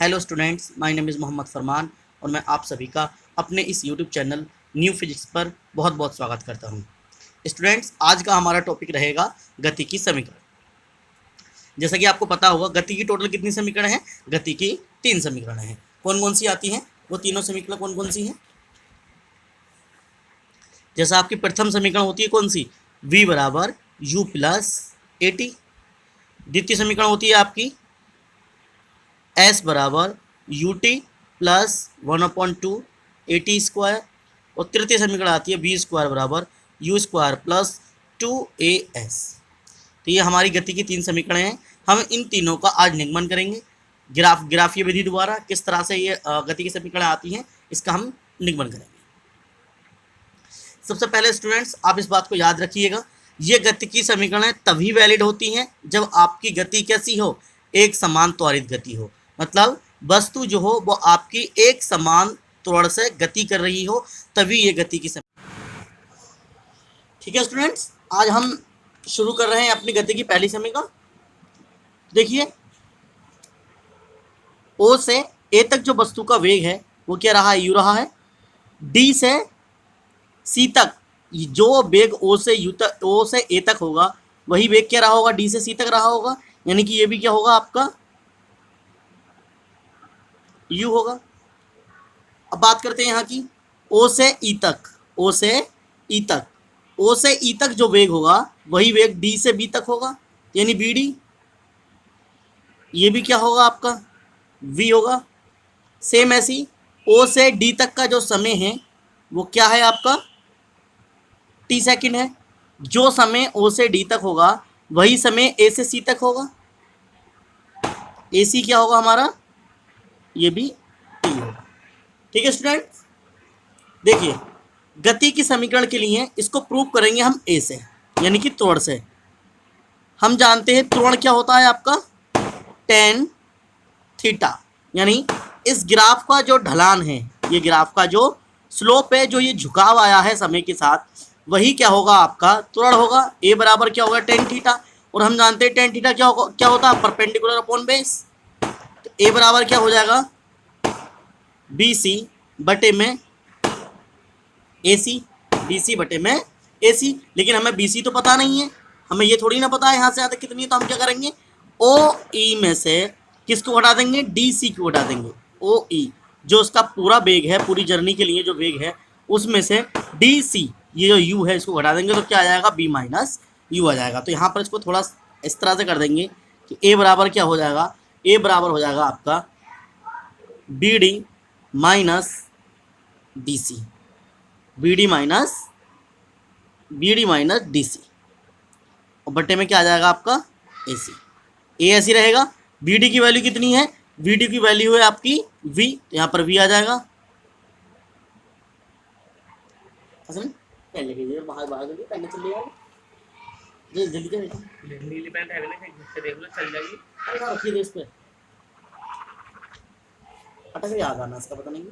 Hello students, my name is Mohammad Farman और मैं आप सभी का अपने इस यूट्यूब चैनल न्यू फिजिक्स पर बहुत बहुत स्वागत करता हूं। स्टूडेंट्स, आज का हमारा टॉपिक रहेगा गति की समीकरण। जैसा कि आपको पता होगा, गति की टोटल कितनी समीकरण हैं? गति की 3 समीकरण हैं। कौन कौन सी आती हैं? वो तीनों समीकरण कौन कौन सी हैं? जैसा आपकी प्रथम समीकरण होती है कौन सी? v बराबर u प्लस ए टी। द्वितीय समीकरण होती है आपकी s बराबर U T plus 1/2 A T square. और तृतीय समीकरण आती है बी स्क्वायर बराबर यू स्क्वायर प्लस 2as। तो ये हमारी गति की 3 समीकरण हैं। हम इन तीनों का आज निगमन करेंगे। ग्राफीय विधि द्वारा किस तरह से ये गति की समीकरण आती हैं, इसका हम निगमन करेंगे। सबसे पहले स्टूडेंट्स, आप इस बात को याद रखिएगा, ये गति की समीकरणें तभी वैलिड होती हैं जब आपकी गति कैसी हो? एक समान त्वरित गति हो। मतलब वस्तु जो हो वो आपकी एक समान त्वरण से गति कर रही हो, तभी ये गति की समीकरण। ठीक है स्टूडेंट्स, आज हम शुरू कर रहे हैं अपनी गति की पहली समीकरण। देखिए, ओ से ए तक जो वस्तु का वेग है वो क्या रहा है? यू रहा है। डी से सी तक जो वेग ओ से ए तक होगा वही वेग क्या रहा होगा? डी से सी तक रहा होगा। यानी कि ये भी क्या होगा? आपका यू होगा। अब बात करते हैं यहाँ की ओ से ई तक। ओ से ई तक, ओ से ई तक जो वेग होगा वही वेग डी से बी तक होगा, यानी बी डी। ये भी क्या होगा? आपका वी होगा। सेम ऐसी ओ से डी तक का जो समय है वो क्या है? आपका टी सेकंड है। जो समय ओ से डी तक होगा वही समय ए से सी तक होगा। ए सी क्या होगा हमारा? ये भी टी होगा। ठीक है स्टूडेंट, देखिए गति की समीकरण के लिए इसको प्रूव करेंगे हम ए से, यानी कि त्वरण से। हम जानते हैं त्वरण क्या होता है आपका? tan theta. यानी इस ग्राफ का जो ढलान है, ये ग्राफ का जो स्लोप है, जो ये झुकाव आया है समय के साथ, वही क्या होगा? आपका त्वरण होगा। ए बराबर क्या होगा? tan theta. और हम जानते हैं tan थीटा क्या होता है? Perpendicular upon base. तो ए बराबर क्या हो जाएगा? बी सी बटे में ए सी। बी सी बटे में ए सी। लेकिन हमें बी सी तो पता नहीं है, हमें ये थोड़ी ना पता है यहाँ से यहाँ तक कितनी है। तो हम क्या करेंगे? ओ ई में से किसको हटा देंगे? डी सी को हटा देंगे। ओ ई जो उसका पूरा वेग है, पूरी जर्नी के लिए जो वेग है, उसमें से डी सी ये जो यू है इसको हटा देंगे। तो क्या आ जाएगा? बी माइनस यू आ जाएगा। तो यहाँ पर इसको थोड़ा इस तरह से कर देंगे कि ए बराबर क्या हो जाएगा? ए बराबर हो जाएगा आपका B D minus D C. B D minus D C. और बट्टे में क्या आ जाएगा? आपका ए सी। ए ऐसी रहेगा। बी डी की वैल्यू कितनी है? बी डी की वैल्यू है आपकी वी, तो यहाँ पर वी आ जाएगा। बाहर जल्दी पहले चल नीली पैंट है ना, देख लो चल जाएगी। अरे रखिए दे इस पे, अटक याद आना इसका पता नहीं।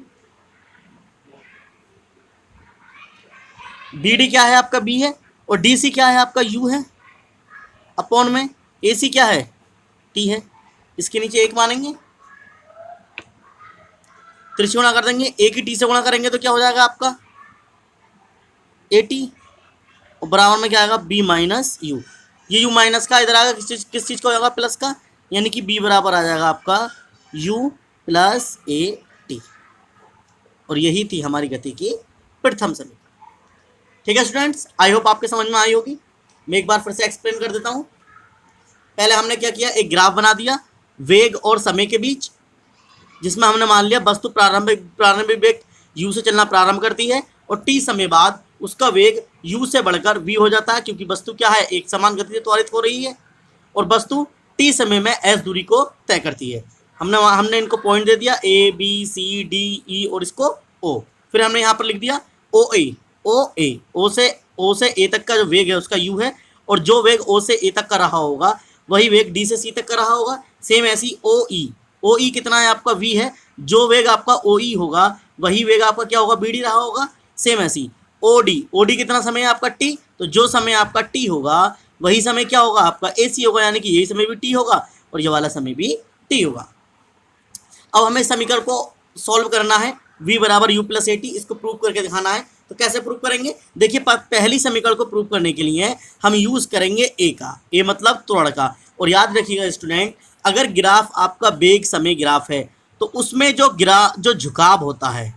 बी डी क्या है? आपका बी है। और डी सी क्या है? आपका यू है। अपॉन में ए सी क्या है? टी है। इसके नीचे एक मानेंगे, त्रिश गुणा कर देंगे। ए की टी से गुणा करेंगे तो क्या हो जाएगा? आपका ए टी। और बराबर में क्या आएगा? V minus U. ये यू माइनस का इधर आएगा, किस चीज़ का हो जाएगा? प्लस का। यानी कि बी बराबर आ जाएगा आपका यू प्लस ए टी। और यही थी हमारी गति की प्रथम समीकरण। ठीक है स्टूडेंट्स, आई होप आपके समझ में आई होगी। मैं एक बार फिर से एक्सप्लेन कर देता हूँ। पहले हमने क्या किया? एक ग्राफ बना दिया वेग और समय के बीच, जिसमें हमने मान लिया वस्तु प्रारंभिक वेग u से चलना प्रारंभ करती है और t समय बाद उसका वेग u से बढ़कर v हो जाता है, क्योंकि वस्तु क्या है? एक समान गति से त्वरित हो रही है और वस्तु t समय में s दूरी को तय करती है। हमने इनको पॉइंट दे दिया a b c d e और इसको o। फिर हमने यहाँ पर लिख दिया o से a तक का जो वेग है उसका u है, और जो वेग o से a तक का रहा होगा वही वेग d से c तक का रहा होगा। सेम ऐसी ओ ई कितना है? आपका v है। जो वेग आपका ओ ई होगा वही वेग आपका क्या होगा? बी डी रहा होगा। सेम ऐसी ओ डी कितना समय है? आपका टी। तो जो समय आपका टी होगा वही समय क्या होगा? आपका ए सी होगा, यानी कि यही समय भी टी होगा और ये वाला समय भी टी होगा। अब हमें समीकरण को सॉल्व करना है, v बराबर u प्लस ए टी, इसको प्रूव करके दिखाना है। तो कैसे प्रूव करेंगे? देखिए पहली समीकरण को प्रूव करने के लिए हम यूज करेंगे ए का, ए मतलब त्वरण का। और याद रखिएगा स्टूडेंट, अगर ग्राफ आपका वेग समय ग्राफ है तो उसमें जो झुकाव होता है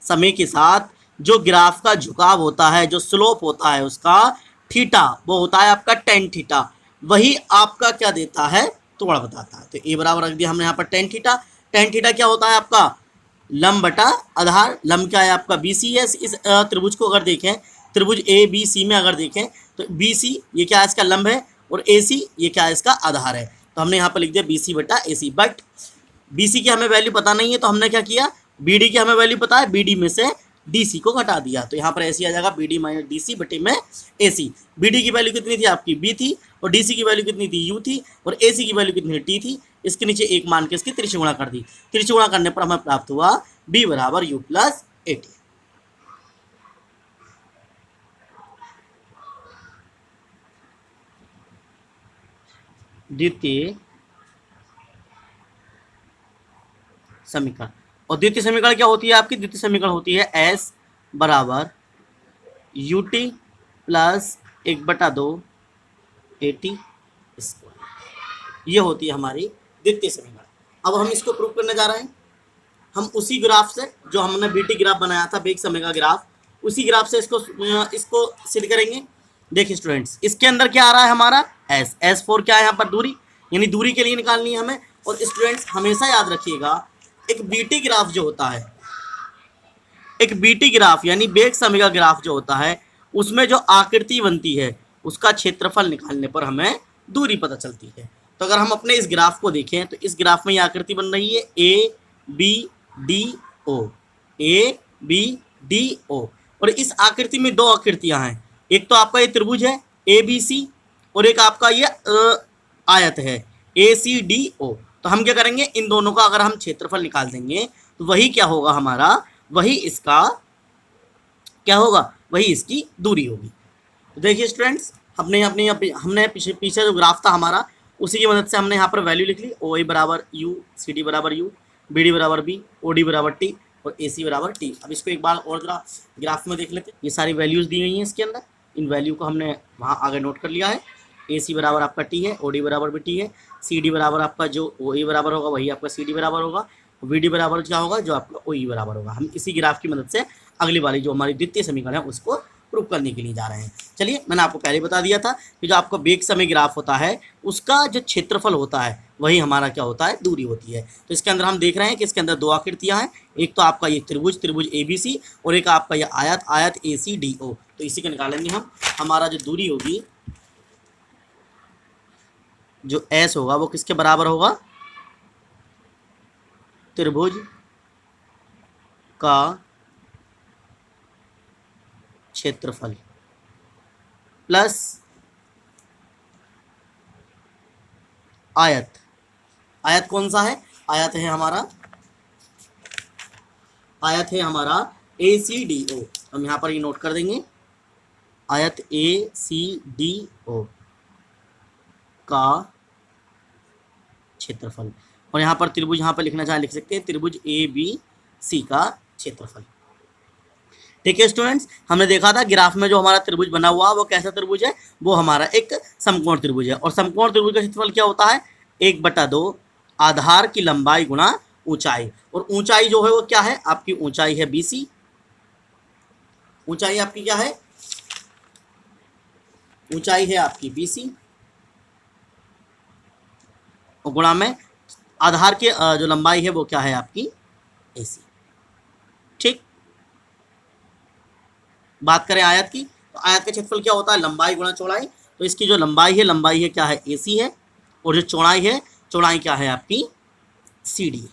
समय के साथ, जो ग्राफ का झुकाव होता है, जो स्लोप होता है उसका थीटा, वो होता है आपका टेन थीटा। वही आपका क्या देता है? त्वरण बताता है। तो ए बराबर रख दिया हमने यहाँ पर टेन थीटा। टेन थीटा क्या होता है आपका? लंब बटा आधार। लंब क्या है आपका? बी सी है। इस त्रिभुज को अगर देखें, त्रिभुज ए बी सी में अगर देखें तो बी सी ये क्या है? इसका लंब है। और ए सी ये क्या है? इसका आधार है। तो हमने यहाँ पर लिख दिया बी सी बटा ए सी। बट बी सी की हमें वैल्यू पता नहीं है, तो हमने क्या किया? बी डी की हमें वैल्यू पता है, बी डी में से डी सी को घटा दिया। तो यहाँ पर ऐसी आ जाएगा B D minus D C बटे में ए सी। बी डी की वैल्यू कितनी थी आपकी? बी थी। और डी सी की वैल्यू कितनी थी? यू थी। और ए सी की वैल्यू कितनी थी? टी थी। इसके नीचे एक मान के इसकी त्रिज्या गुणा कर दी। त्रिज्या गुणा करने पर हमें प्राप्त हुआ बी बराबर यू प्लस ए टी। द्वितीय समीकरण। और द्वितीय समीकरण क्या होती है आपकी? द्वितीय समीकरण होती है एस बराबर U T plus 1/2 A T square. ये होती है हमारी द्वितीय समीकरण। अब हम इसको प्रूव करने जा रहे हैं। हम उसी ग्राफ से, जो हमने बीटी ग्राफ बनाया था, वेग समय का ग्राफ, उसी ग्राफ से इसको सिद्ध करेंगे। देखिए स्टूडेंट्स, इसके अंदर क्या आ रहा है हमारा? एस। एस फोर क्या है यहाँ पर? दूरी, यानी दूरी के लिए निकालनी है हमें। और स्टूडेंट्स हमेशा याद रखिएगा, एक बीटी ग्राफ जो होता है, एक बीटी ग्राफ यानी वेग समय का ग्राफ जो होता है, उसमें जो आकृति बनती है उसका क्षेत्रफल निकालने पर हमें दूरी पता चलती है। तो अगर हम अपने इस ग्राफ को देखें तो इस ग्राफ में ये आकृति बन रही है A B D O, A B D O. और इस आकृति में दो आकृतियां हैं, एक तो आपका ये त्रिभुज है ए बी सी, और एक आपका ये आयत है ए सी डी ओ। तो हम क्या करेंगे? इन दोनों का अगर हम क्षेत्रफल निकाल देंगे तो वही क्या होगा हमारा? वही इसका क्या होगा? वही इसकी दूरी होगी। तो देखिए स्टूडेंट्स, हमने पीछे जो ग्राफ था हमारा, उसी की मदद से हमने यहाँ पर वैल्यू लिख ली। ओ ए बराबर यू, सी डी बराबर यू, बी डी बराबर बी, ओ डी बराबर टी, और ए सी बराबर टी। अब इसको एक बार और ग्राफ में देख लेते हैं। ये सारी वैल्यूज़ दी गई हैं इसके अंदर। इन वैल्यू को हमने वहाँ आगे नोट कर लिया है। ए सी बराबर आपका टी है, ओ डी बराबर भी टी है, सी डी बराबर आपका जो ओ ए बराबर होगा वही आपका सी डी बराबर होगा, वी डी बराबर क्या होगा? जो आपका ओ ई बराबर होगा। हम इसी ग्राफ की मदद से अगली वाली जो हमारी द्वितीय समीकरण है उसको प्रूव करने के लिए जा रहे हैं। चलिए, मैंने आपको पहले बता दिया था कि जो आपका वेग समय ग्राफ होता है उसका जो क्षेत्रफल होता है वही हमारा क्या होता है? दूरी होती है। तो इसके अंदर हम देख रहे हैं कि इसके अंदर दो आकृतियां हैं, एक तो आपका ये त्रिभुज ए बी सी, और एक आपका ये आयत ए सी डी ओ। तो इसी को निकालेंगे हम। हमारा जो दूरी होगी, जो एस होगा, वो किसके बराबर होगा? त्रिभुज का क्षेत्रफल प्लस आयत। आयत कौन सा है? आयत है हमारा ए सी डी ओ। हम यहाँ पर ये नोट कर देंगे, आयत ए सी डी ओ का क्षेत्रफल। और यहाँ पर त्रिभुज, यहाँ पर लिखना चाहे लिख सकते हैं, त्रिभुज ए बी सी का क्षेत्रफल। ठीक है स्टूडेंट्स, हमने देखा था ग्राफ में जो हमारा त्रिभुज बना हुआ है वो कैसा त्रिभुज है? वो हमारा एक समकोण त्रिभुज है। और समकोण त्रिभुज का क्षेत्रफल क्या होता है? 1/2 आधार की लंबाई गुणा ऊंचाई। और ऊंचाई जो है वो क्या है? आपकी ऊंचाई है BC। ऊंचाई आपकी क्या है? ऊंचाई है आपकी BC, और गुणा में आधार के जो लंबाई है वो क्या है आपकी? AC। ठीक। बात करें आयत की, तो आयत का क्षेत्रफल क्या होता है? लंबाई गुणा चौड़ाई। तो इसकी जो लंबाई है क्या है? AC है, और जो चौड़ाई क्या है आपकी? CD है।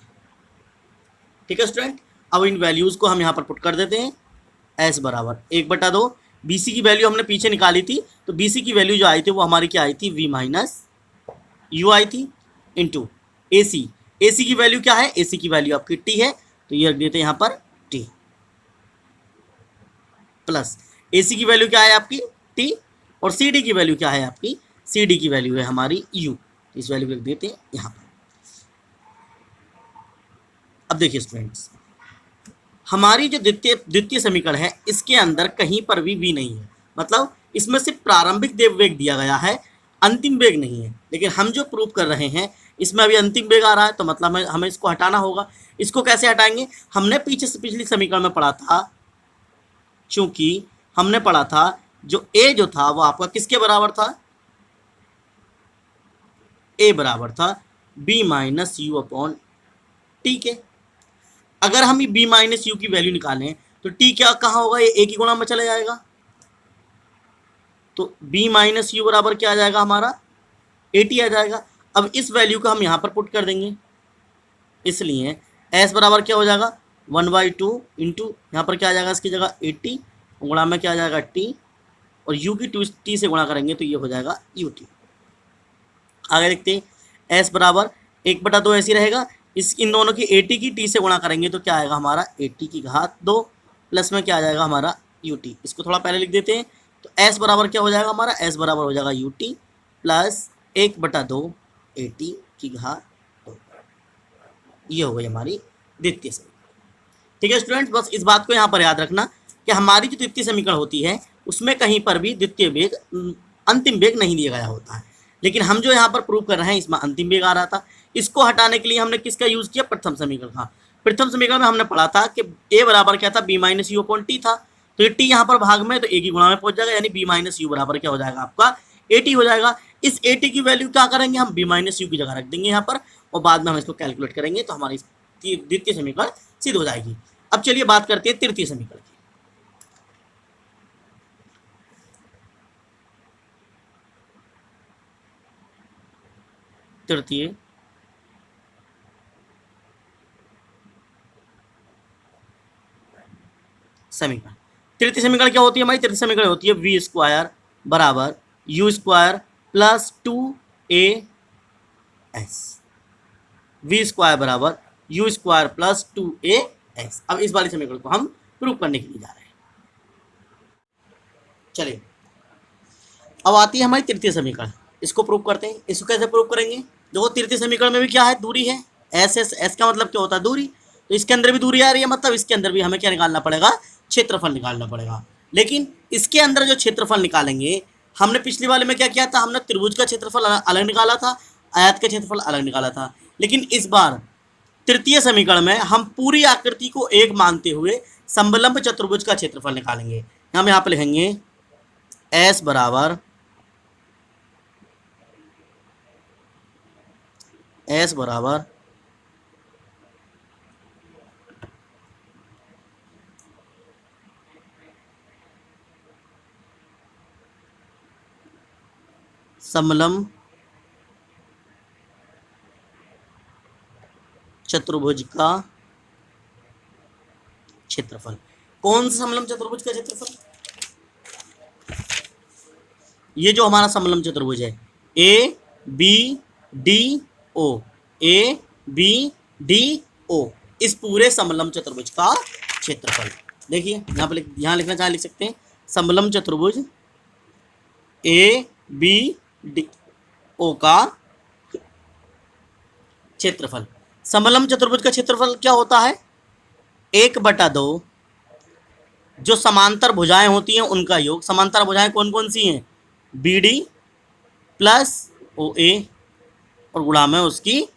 ठीक है स्टूडेंट, अब इन वैल्यूज़ को हम यहाँ पर पुट कर देते हैं। S बराबर 1/2, BC की वैल्यू हमने पीछे निकाली थी, तो BC की वैल्यू जो आई थी वो हमारी क्या आई थी? V माइनस U आई थी, इंटू AC। AC की वैल्यू क्या है? AC की वैल्यू आपकी T है, तो ये रख देते हैं यहाँ पर T, प्लस AC की वैल्यू क्या है आपकी? T, और CD की वैल्यू क्या है आपकी? CD की वैल्यू है हमारी U। इस वैल्यू को रख देते हैं यहाँ पर। अब देखिए स्टूडेंट्स, हमारी जो द्वितीय द्वितीय समीकरण है इसके अंदर कहीं पर भी v नहीं है, मतलब इसमें सिर्फ प्रारंभिक देव वेग दिया गया है, अंतिम वेग नहीं है। लेकिन हम जो प्रूव कर रहे हैं इसमें अभी अंतिम वेग आ रहा है, तो मतलब हमें इसको हटाना होगा। इसको कैसे हटाएंगे? हमने पीछे से पिछली समीकरण में पढ़ा था, चूंकि हमने पढ़ा था जो a जो था वो आपका किसके बराबर था? a बराबर था b minus U upon T के। अगर हम b माइनस यू की वैल्यू निकालें तो t क्या कहाँ होगा? ये a की गुणा में चला जाएगा, तो b माइनस यू बराबर क्या आ जाएगा हमारा? AT आ जाएगा। अब इस वैल्यू को हम यहाँ पर पुट कर देंगे, इसलिए s बराबर क्या हो जाएगा? 1/2 इंटू यहाँ पर क्या आ जाएगा इसकी जगह 80, गुणा में क्या आ जाएगा t, और u की t से गुणा करेंगे तो ये हो जाएगा ut। आगे देखते हैं, s बराबर 1/2 ऐसी रहेगा, इस इन दोनों की 80 की t से गुणा करेंगे तो क्या आएगा हमारा? 80 की घात 2 प्लस में क्या आ जाएगा हमारा? ut। इसको थोड़ा पहले लिख देते हैं, तो s बराबर क्या हो जाएगा हमारा? s बराबर हो जाएगा ut प्लस 1/2 80 की घात 2। ये हो गई हमारी द्वितीय समीकरण। ठीक है स्टूडेंट्स, बस इस बात को यहाँ पर याद रखना कि हमारी जो द्वितीय समीकरण होती है उसमें कहीं पर भी द्वितीय वेग अंतिम वेग नहीं दिया गया होता है। लेकिन हम जो यहाँ पर प्रूव कर रहे हैं इसमें अंतिम वेग आ रहा था। इसको हटाने के लिए हमने किसका यूज़ किया? प्रथम समीकरण का। प्रथम समीकरण में हमने पढ़ा था कि a बराबर क्या था? b minus U upon T था, तो ये t यहाँ पर भाग में, तो a की गुणा में पहुंच जाएगा, यानी b माइनस यू बराबर क्या हो जाएगा आपका? AT हो जाएगा। इस AT की वैल्यू क्या करेंगे हम? b माइनस यू की जगह रख देंगे यहाँ पर, और बाद में हम इसको कैलकुलेट करेंगे तो हमारी द्वितीय समीकरण सिद्ध हो जाएगी। अब चलिए बात करते हैं तृतीय समीकरण की। तृतीय समीकरण। तृतीय समीकरण क्या होती है हमारी? तृतीय समीकरण होती है वी स्क्वायर बराबर U square plus 2as। V square बराबर यू स्क्वायर प्लस 2as। अब इस वाले समीकरण को हम प्रूव करने के लिए जा रहे हैं। चलिए, अब आती है हमारी तृतीय समीकरण, इसको प्रूव करते हैं। इसको कैसे प्रूव करेंगे? देखो तृतीय समीकरण में भी क्या है? दूरी है। एस का मतलब क्या होता है? दूरी। तो इसके अंदर भी दूरी आ रही है, मतलब इसके अंदर भी हमें क्या निकालना पड़ेगा? क्षेत्रफल निकालना पड़ेगा। लेकिन इसके अंदर जो क्षेत्रफल निकालेंगे, हमने पिछली वाले में क्या किया था? हमने त्रिभुज का क्षेत्रफल अलग निकाला था, आयत का क्षेत्रफल अलग निकाला था। लेकिन इस बार तृतीय समीकरण में हम पूरी आकृति को एक मानते हुए समलंब चतुर्भुज का क्षेत्रफल निकालेंगे। हम यहाँ पे लिखेंगे एस बराबर समलंब चतुर्भुज का क्षेत्रफल। कौन सा समलंब चतुर्भुज का क्षेत्रफल? ये जो हमारा समलंब चतुर्भुज है A B D O, A B D O, इस पूरे समलंब चतुर्भुज का क्षेत्रफल। देखिए यहाँ पर यहाँ लिखना चाहे लिख सकते हैं, समलंब चतुर्भुज ए बी डी ओ का क्षेत्रफल। समलंब चतुर्भुज का क्षेत्रफल क्या होता है? 1/2 जो समांतर भुजाएं होती हैं उनका योग। समांतर भुजाएं कौन कौन सी हैं? बी डी प्लस ओ ए, और गुणा में उसकी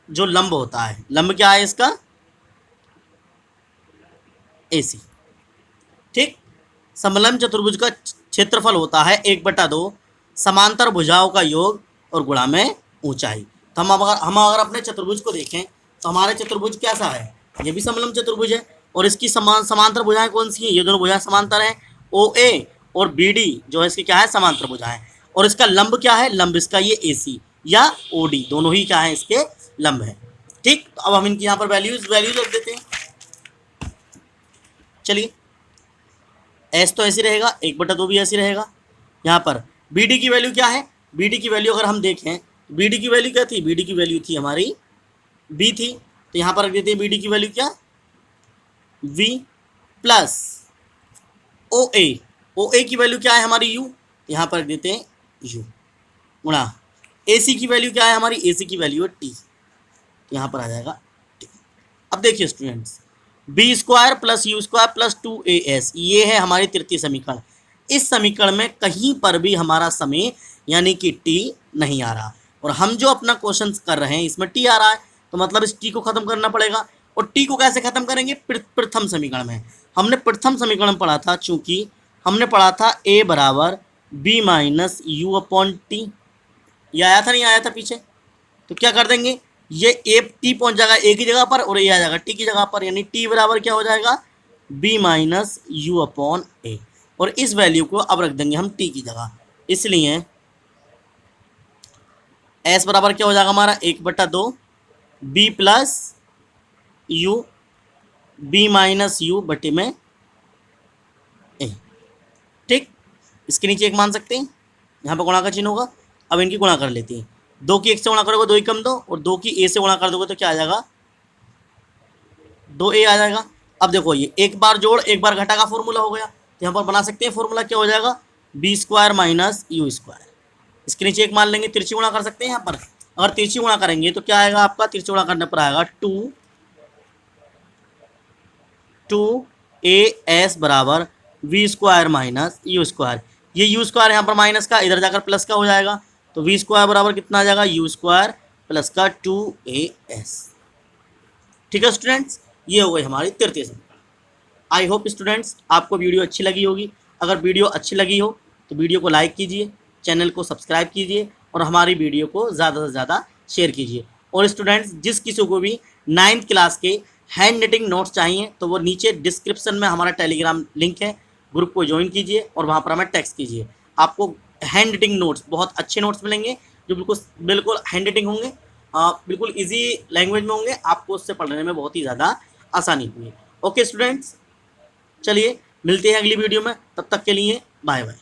जो लंब होता है, लंब क्या है इसका? AC। ठीक, समलंब चतुर्भुज का क्षेत्रफल होता है 1/2 समांतर भुजाओं का योग और गुणा में ऊंचाई। तो हम अगर अपने चतुर्भुज को देखें तो हमारे चतुर्भुज कैसा है? ये भी समलंब चतुर्भुज है, और इसकी समांतर भुजाएं कौन सी हैं? ये दोनों भुजाएं समांतर हैं, OA और BD जो है इसकी क्या है? समांतर भुजाएं। और इसका लंब क्या है? लंब इसका ये AC या OD, दोनों ही क्या है? इसके लंब है। ठीक, तो अब हम इनकी यहाँ पर वैल्यूज रख देते हैं। चलिए, S तो ऐसी रहेगा, 1/2 भी ऐसी रहेगा। यहाँ पर BD की वैल्यू क्या है? BD की वैल्यू अगर हम देखें, BD की वैल्यू क्या थी? BD की वैल्यू थी हमारी B थी, तो यहाँ पर रख देते हैं BD की वैल्यू क्या? V प्लस OA की वैल्यू क्या है हमारी? U, यहाँ पर रख देते हैं U, गुणा AC की वैल्यू क्या है हमारी? AC की वैल्यू है T, यहाँ पर आ जाएगा T। अब देखिए students, V square plus U square plus 2as, ये है हमारी तृतीय समीकरण। इस समीकरण में कहीं पर भी हमारा समय यानी कि टी नहीं आ रहा, और हम जो अपना क्वेश्चन कर रहे हैं इसमें टी आ रहा है, तो मतलब इस टी को खत्म करना पड़ेगा। और टी को कैसे खत्म करेंगे? प्रथम समीकरण में। हमने प्रथम समीकरण पढ़ा था, चूंकि हमने पढ़ा था a बराबर V minus U upon T, ये आया था नहीं आया था पीछे? तो क्या कर देंगे, ये ए टी पहुंच जाएगा ए की जगह पर और ए आ जाएगा टी की जगह पर, यानी टी बराबर क्या हो जाएगा, बी माइनस यू अपॉन ए। और इस वैल्यू को अब रख देंगे हम टी की जगह, इसलिए एस बराबर क्या हो जाएगा हमारा 1/2 V plus U, V minus U बटे में ए। ठीक, इसके नीचे एक मान सकते हैं, यहाँ पर गुणा का चिन्ह होगा। अब इनकी गुणा कर लेते हैं, 2 की 1 से गुणा करोगे 2 ही कम 2, और 2 की ए से गुणा कर दोगे तो क्या आ जाएगा, 2a आ जाएगा। अब देखो ये एक बार जोड़ एक बार घटा का फॉर्मूला हो गया, तो यहाँ पर बना सकते हैं फॉर्मूला, क्या हो जाएगा, V square minus U square. इसके नीचे एक मान लेंगे, तिरछी गुणा कर सकते हैं यहाँ पर। अगर तिरछी गुणा करेंगे तो क्या आएगा आपका, तिरछी गुणा करने पर आएगा 2as बराबर V square minus U square. ये यू स्क्वायर यहाँ पर माइनस का, इधर जाकर प्लस का हो जाएगा, तो वी स्क्वायर बराबर कितना आ जाएगा, यू स्क्वायर प्लस का 2as। ठीक है स्टूडेंट्स, ये हो गई हमारी तृतीय समीकरण। आई होप स्टूडेंट्स आपको वीडियो अच्छी लगी होगी। अगर वीडियो अच्छी लगी हो तो वीडियो को लाइक कीजिए, चैनल को सब्सक्राइब कीजिए और हमारी वीडियो को ज़्यादा से ज़्यादा शेयर कीजिए। और स्टूडेंट्स जिस किसी को भी 9th क्लास के हैंड राइटिंग नोट्स चाहिए तो वो नीचे डिस्क्रिप्शन में हमारा टेलीग्राम लिंक है, ग्रुप को ज्वाइन कीजिए और वहाँ पर हमें टेक्स्ट कीजिए। आपको हैंड राइटिंग नोट्स, बहुत अच्छे नोट्स मिलेंगे जो बिल्कुल बिल्कुल हैंड राइटिंग होंगे, बिल्कुल इजी लैंग्वेज में होंगे, आपको उससे पढ़ने में बहुत ही ज़्यादा आसानी होगी। ओके स्टूडेंट्स, चलिए मिलते हैं अगली वीडियो में, तब तक के लिए बाय बाय।